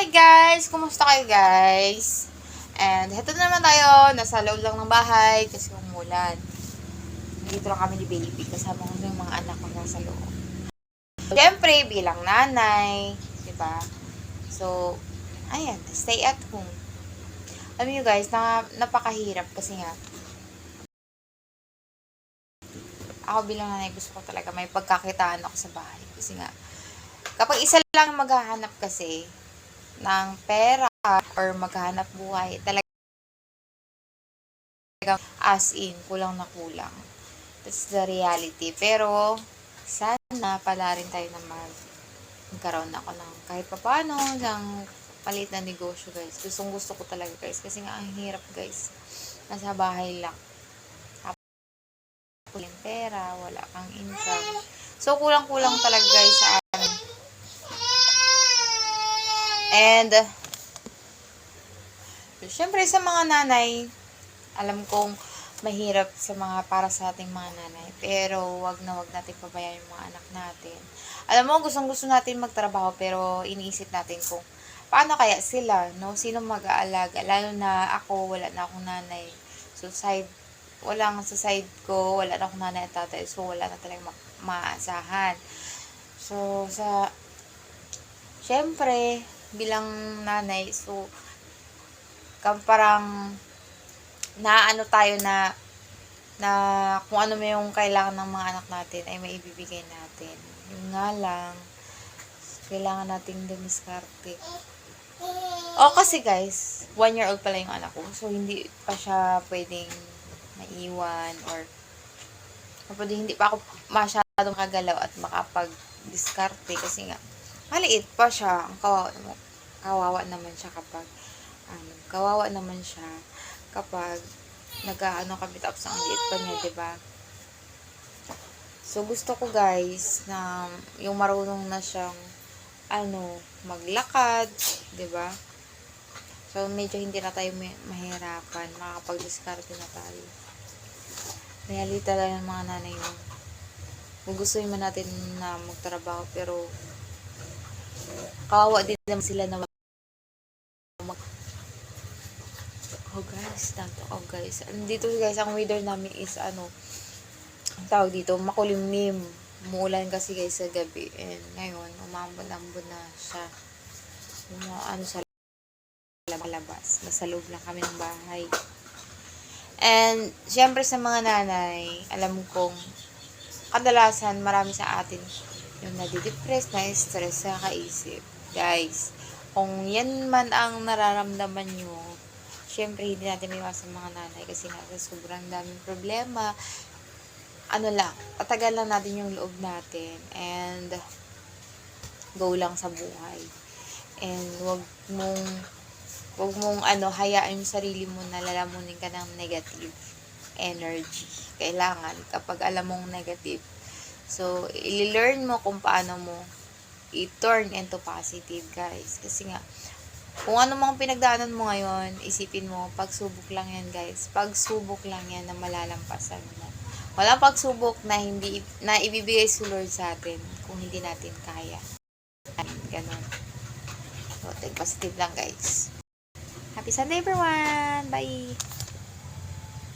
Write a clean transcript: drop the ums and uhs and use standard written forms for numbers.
Hi guys! Kumusta kayo guys? And heto na naman tayo. Nasa loob lang ng bahay kasi umulan. Dito lang kami ni baby. Kasama ko yung mga anak ko nasa loob. Siyempre, bilang nanay. Diba? So, ayan. Stay at home. Alam nyo guys, napakahirap kasi nga. Ako bilang nanay, gusto ko talaga may pagkakitaan ako sa bahay. Kasi nga, kapag isa lang maghahanap kasi ng pera or maghahanap buhay, talaga as in, kulang na kulang. That's the reality. Pero, sana pala rin tayo na magkaroon ako ng kahit papaano ng palit na negosyo guys. Gustong gusto ko talaga guys. Kasi nga ang hirap guys. Nasa bahay lang. Tapos yung pera, wala kang income. So, kulang-kulang talaga guys sa amin. And, syempre sa mga nanay, alam kong mahirap sa mga para sa ating mga nanay. Pero, wag natin pabayaan yung mga anak natin. Alam mo, gustong-gusto natin magtrabaho, pero iniisip natin kung paano kaya sila, no? Sino mag-aalaga? Lalo na ako, wala na akong nanay. So, sa side ko, wala na akong nanay at tatay. So, wala na talagang maasahan. So, syempre, bilang nanay, so, parang naano tayo na kung ano may yung kailangan ng mga anak natin ay maibibigay natin. Yung nga lang, kailangan nating dumiskarte. Kasi guys, 1-year-old pala yung anak ko. So, hindi pa siya pwedeng maiwan or hindi pa ako masyadong kagalaw at makapag-diskarte kasi nga, maliit pa siya. Kawawa naman siya kapag nag-aano kami tapos ang liit pa niya, diba? So, gusto ko guys na yung marunong na siyang maglakad, diba? So, medyo hindi na tayo mahirapan. Makakapag-diskarte na tayo. Realita lang ng mga nanay mo. Gugustuhin man natin na magtrabaho, pero kawawa din naman sila na guys. Dito guys, ang weather namin is ang tawag dito, makulimlim. Umuulan kasi guys sa gabi. And ngayon, umambon-ambon na siya. Sa labas. Nasa loob lang kami ng bahay. And, syempre sa mga nanay, alam kong kadalasan marami sa atin yung nadidepress, na-stress sa kaisip. Guys, kung yan man ang nararamdaman nyo, syempre hindi natin maiwasan mga nanay kasi nasa sobrang daming problema. Patagal lang natin yung loob natin and go lang sa buhay. And wag mong hayaan yung sarili mo na lalamunin ka ng negative energy. Kailangan kapag alam mong negative, so i-learn mo kung paano mo i-turn into positive guys. Kasi nga, kung ano mang pinagdaanan mo ngayon, isipin mo, pagsubok lang yan guys. Pagsubok lang yan na malalampasan mo. Walang pagsubok na ibibigay si Lord sa atin kung hindi natin kaya. Ganon. So, take positive lang guys. Happy Sunday everyone! Bye!